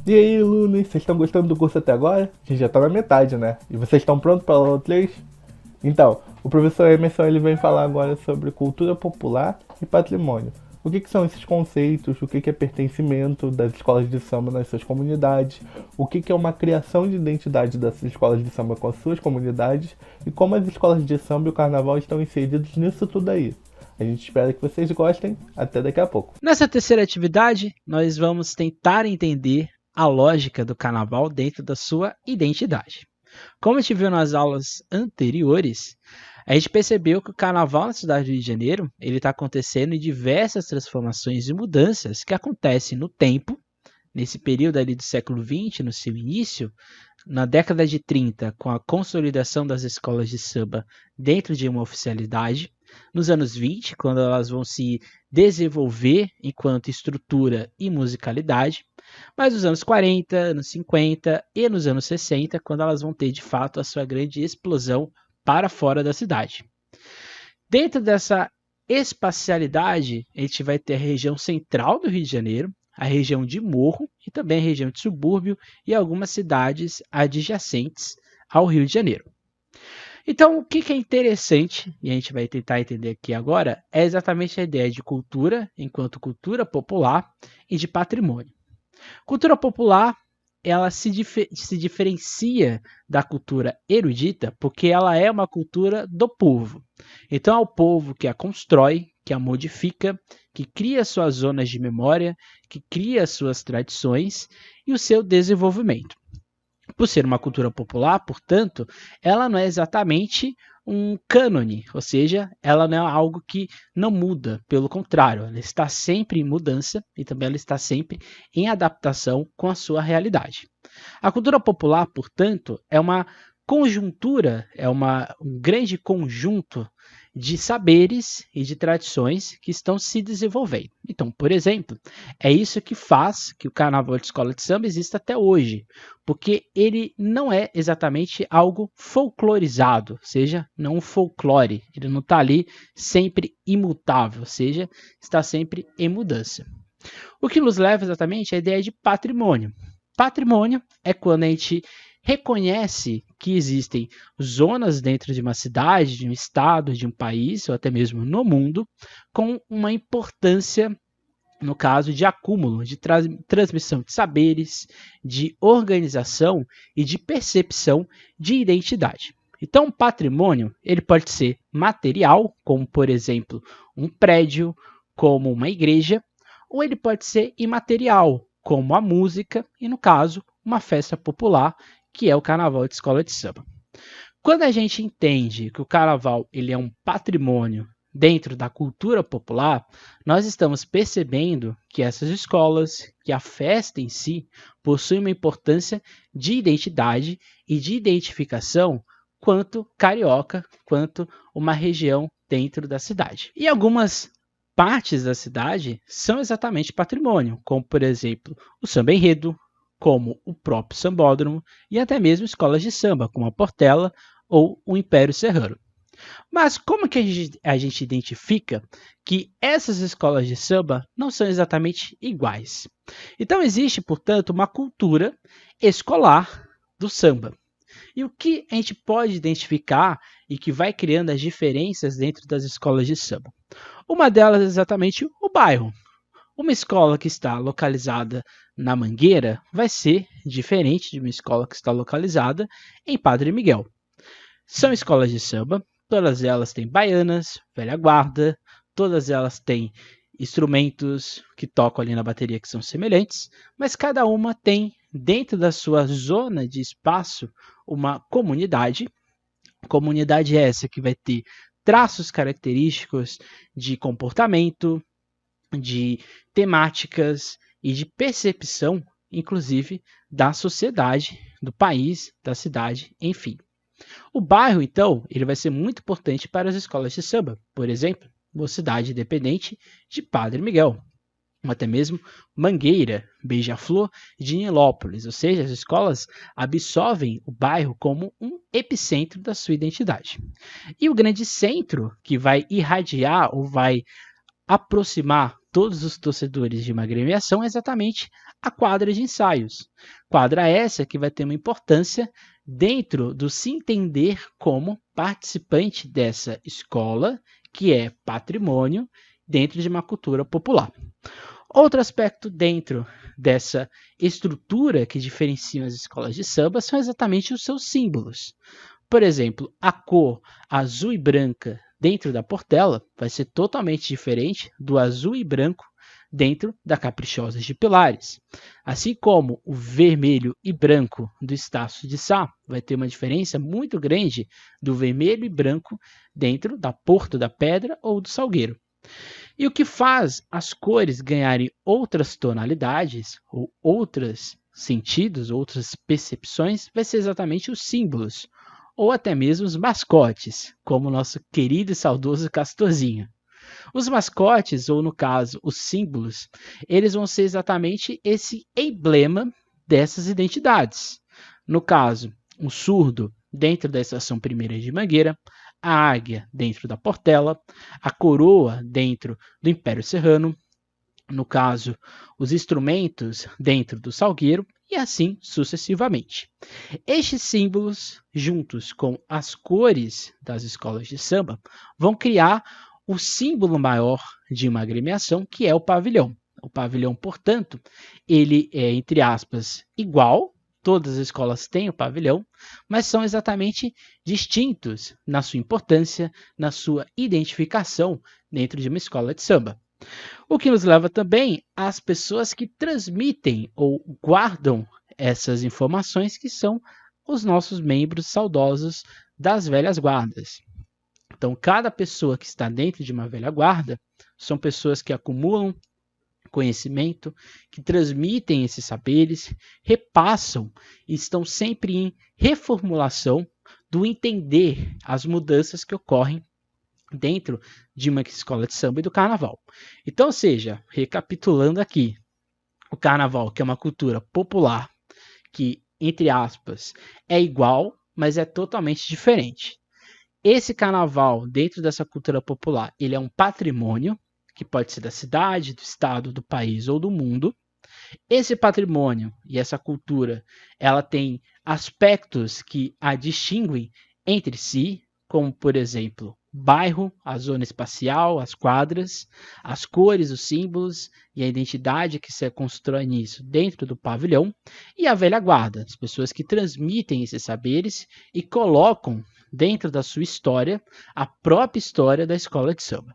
E aí, alunos, vocês estão gostando do curso até agora? A gente já tá na metade, né? E vocês estão prontos para a aula 3? Então, o professor Emerson ele vem falar agora sobre cultura popular e patrimônio. O que são esses conceitos? O que é pertencimento das escolas de samba nas suas comunidades? O que é uma criação de identidade das escolas de samba com as suas comunidades? E como as escolas de samba e o carnaval estão inseridos nisso tudo aí? A gente espera que vocês gostem. Até daqui a pouco. Nessa terceira atividade, nós vamos tentar entender a lógica do carnaval dentro da sua identidade. Como a gente viu nas aulas anteriores, a gente percebeu que o carnaval na cidade do Rio de Janeiro ele está acontecendo em diversas transformações e mudanças que acontecem no tempo, nesse período ali do século XX, no seu início, na década de 30, com a consolidação das escolas de samba dentro de uma oficialidade, nos anos 20, quando elas vão se desenvolver enquanto estrutura e musicalidade, mas nos anos 40, anos 50 e nos anos 60, quando elas vão ter de fato a sua grande explosão para fora da cidade. Dentro dessa espacialidade, a gente vai ter a região central do Rio de Janeiro, a região de Morro e também a região de subúrbio e algumas cidades adjacentes ao Rio de Janeiro. Então, o que é interessante, e a gente vai tentar entender aqui agora, é exatamente a ideia de cultura enquanto cultura popular e de patrimônio. Cultura popular, ela se diferencia da cultura erudita porque ela é uma cultura do povo. Então, é o povo que a constrói, que a modifica, que cria suas zonas de memória, que cria suas tradições e o seu desenvolvimento. Por ser uma cultura popular, portanto, ela não é exatamente um cânone, ou seja, ela não é algo que não muda, pelo contrário, ela está sempre em mudança e também ela está sempre em adaptação com a sua realidade. A cultura popular, portanto, é uma conjuntura, um grande conjunto de saberes e de tradições que estão se desenvolvendo. Então, por exemplo, é isso que faz que o carnaval de escola de samba exista até hoje, porque ele não é exatamente algo folclorizado, ou seja, não um folclore, ele não está ali sempre imutável, ou seja, está sempre em mudança. O que nos leva exatamente à ideia de patrimônio. Patrimônio é quando a gente reconhece que existem zonas dentro de uma cidade, de um estado, de um país, ou até mesmo no mundo, com uma importância, no caso, de acúmulo, de transmissão de saberes, de organização e de percepção de identidade. Então, patrimônio ele pode ser material, como, por exemplo, um prédio, como uma igreja, ou ele pode ser imaterial, como a música e, no caso, uma festa popular, que é o carnaval de escola de samba. Quando a gente entende que o carnaval ele é um patrimônio dentro da cultura popular, nós estamos percebendo que essas escolas, que a festa em si, possui uma importância de identidade e de identificação quanto carioca, quanto uma região dentro da cidade. E algumas partes da cidade são exatamente patrimônio, como, por exemplo, o samba enredo, como o próprio sambódromo e até mesmo escolas de samba, como a Portela ou o Império Serrano. Mas como que a gente identifica que essas escolas de samba não são exatamente iguais? Então existe, portanto, uma cultura escolar do samba. E o que a gente pode identificar e que vai criando as diferenças dentro das escolas de samba? Uma delas é exatamente o bairro. Uma escola que está localizada na Mangueira vai ser diferente de uma escola que está localizada em Padre Miguel. São escolas de samba, todas elas têm baianas, velha guarda, todas elas têm instrumentos que tocam ali na bateria que são semelhantes, mas cada uma tem dentro da sua zona de espaço uma comunidade. Comunidade essa que vai ter traços característicos de comportamento, de temáticas e de percepção, inclusive, da sociedade, do país, da cidade, enfim. O bairro, então, ele vai ser muito importante para as escolas de samba. Por exemplo, Mocidade Independente de Padre Miguel, ou até mesmo Mangueira, Beija-Flor de Nilópolis, ou seja, as escolas absorvem o bairro como um epicentro da sua identidade. E o grande centro que vai irradiar ou vai aproximar todos os torcedores de uma agremiação é exatamente a quadra de ensaios. Quadra essa que vai ter uma importância dentro do se entender como participante dessa escola, que é patrimônio dentro de uma cultura popular. Outro aspecto dentro dessa estrutura que diferencia as escolas de samba são exatamente os seus símbolos. Por exemplo, a cor azul e branca dentro da Portela vai ser totalmente diferente do azul e branco dentro da Caprichosas de Pilares. Assim como o vermelho e branco do Estácio de Sá vai ter uma diferença muito grande do vermelho e branco dentro da Porto da Pedra ou do Salgueiro. E o que faz as cores ganharem outras tonalidades ou outros sentidos, outras percepções, vai ser exatamente os símbolos, ou até mesmo os mascotes, como o nosso querido e saudoso Castorzinho. Os mascotes, ou no caso, os símbolos, eles vão ser exatamente esse emblema dessas identidades. No caso, um surdo dentro da Estação Primeira de Mangueira, a águia dentro da Portela, a coroa dentro do Império Serrano, no caso, os instrumentos dentro do Salgueiro, e assim sucessivamente. Estes símbolos, juntos com as cores das escolas de samba, vão criar o símbolo maior de uma agremiação, que é o pavilhão. O pavilhão, portanto, ele é, entre aspas, igual, todas as escolas têm o pavilhão, mas são exatamente distintos na sua importância, na sua identificação dentro de uma escola de samba. O que nos leva também às pessoas que transmitem ou guardam essas informações, que são os nossos membros saudosos das velhas guardas. Então, cada pessoa que está dentro de uma velha guarda são pessoas que acumulam conhecimento, que transmitem esses saberes, repassam e estão sempre em reformulação do entender as mudanças que ocorrem dentro de uma escola de samba e do carnaval. Então, ou seja, recapitulando aqui, o carnaval, que é uma cultura popular, que, entre aspas, é igual, mas é totalmente diferente. Esse carnaval, dentro dessa cultura popular, ele é um patrimônio, que pode ser da cidade, do estado, do país ou do mundo. Esse patrimônio e essa cultura, ela tem aspectos que a distinguem entre si, como, por exemplo, bairro, a zona espacial, as quadras, as cores, os símbolos e a identidade que se constrói nisso dentro do pavilhão, e a velha guarda, as pessoas que transmitem esses saberes e colocam dentro da sua história a própria história da escola de samba.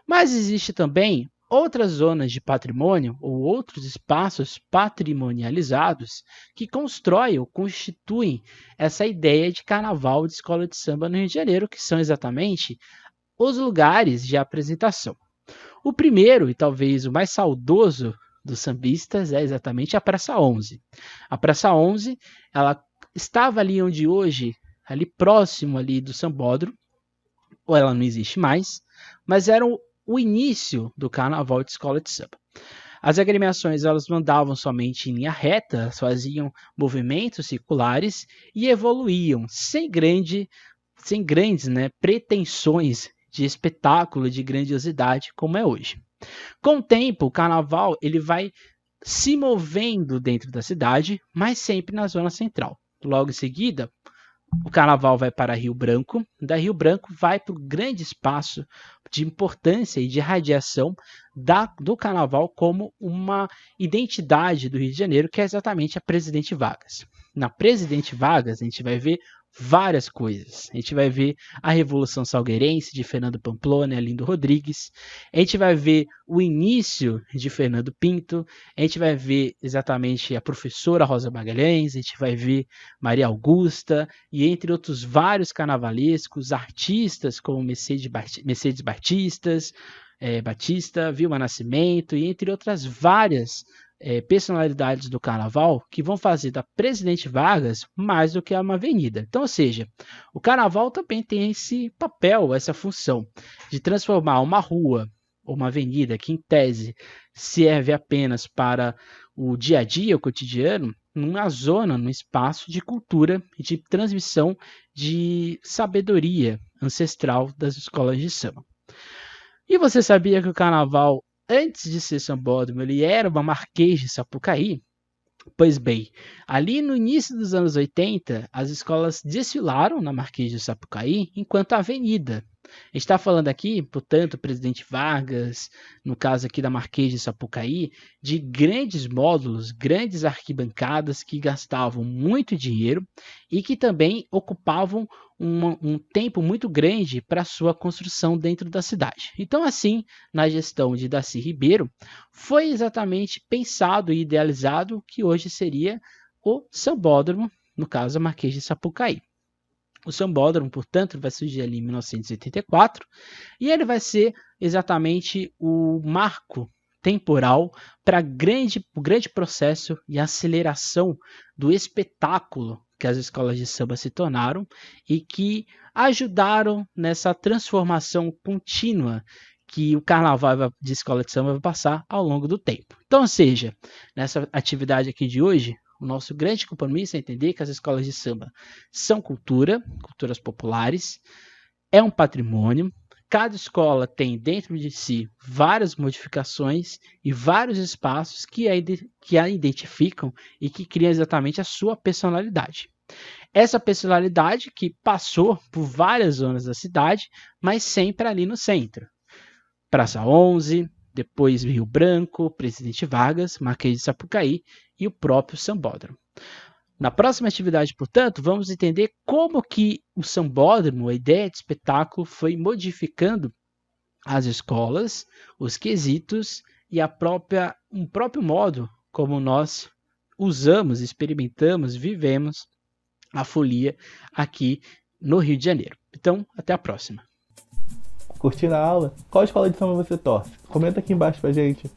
Mas existe também outras zonas de patrimônio ou outros espaços patrimonializados que constroem ou constituem essa ideia de carnaval de escola de samba no Rio de Janeiro, que são exatamente os lugares de apresentação. O primeiro, e talvez o mais saudoso dos sambistas, é exatamente a Praça 11. A Praça 11, ela estava ali onde hoje, ali próximo ali do Sambódromo, ou ela não existe mais, mas era o início do carnaval de escola de samba. As agremiações, elas não andavam somente em linha reta, elas faziam movimentos circulares e evoluíam sem grandes pretensões de espetáculo, de grandiosidade, como é hoje. Com o tempo, o carnaval ele vai se movendo dentro da cidade, mas sempre na zona central. Logo em seguida, o carnaval vai para Rio Branco, da Rio Branco vai para o grande espaço de importância e de radiação do carnaval como uma identidade do Rio de Janeiro, que é exatamente a Presidente Vargas. Na Presidente Vargas, a gente vai ver várias coisas. A gente vai ver a Revolução Salgueirense de Fernando Pamplona e Arlindo Rodrigues. A gente vai ver o início de Fernando Pinto. A gente vai ver exatamente a professora Rosa Magalhães. A gente vai ver Maria Augusta e entre outros vários carnavalescos, artistas como Mercedes Batista, Vilma Nascimento e entre outras várias personalidades do carnaval que vão fazer da Presidente Vargas mais do que uma avenida. Então, ou seja, o carnaval também tem esse papel, essa função de transformar uma rua ou uma avenida que, em tese, serve apenas para o dia a dia, o cotidiano, numa zona, num espaço de cultura e de transmissão de sabedoria ancestral das escolas de samba. E você sabia que o carnaval antes de ser sambódromo, ele era uma Marquês de Sapucaí. Pois bem, ali no início dos anos 80, as escolas desfilaram na Marquês de Sapucaí enquanto avenida. A gente está falando aqui, portanto, Presidente Vargas, no caso aqui da Marquês de Sapucaí, de grandes módulos, grandes arquibancadas que gastavam muito dinheiro e que também ocupavam um tempo muito grande para sua construção dentro da cidade. Então, assim, na gestão de Darcy Ribeiro, foi exatamente pensado e idealizado o que hoje seria o Sambódromo, no caso a Marquês de Sapucaí. O Sambódromo, portanto, vai surgir ali em 1984 e ele vai ser exatamente o marco temporal para o grande processo e aceleração do espetáculo que as escolas de samba se tornaram e que ajudaram nessa transformação contínua que o carnaval de escola de samba vai passar ao longo do tempo. Então, ou seja, nessa atividade aqui de hoje, o nosso grande compromisso é entender que as escolas de samba são culturas populares, é um patrimônio. Cada escola tem dentro de si várias modificações e vários espaços que a identificam e que criam exatamente a sua personalidade. Essa personalidade que passou por várias zonas da cidade, mas sempre ali no centro. Praça 11, depois Rio Branco, Presidente Vargas, Marquês de Sapucaí e o próprio Sambódromo. Na próxima atividade, portanto, vamos entender como que o sambódromo, a ideia de espetáculo, foi modificando as escolas, os quesitos e um próprio modo como nós usamos, experimentamos, vivemos a folia aqui no Rio de Janeiro. Então, até a próxima. Curtindo a aula? Qual escola de samba você torce? Comenta aqui embaixo pra gente.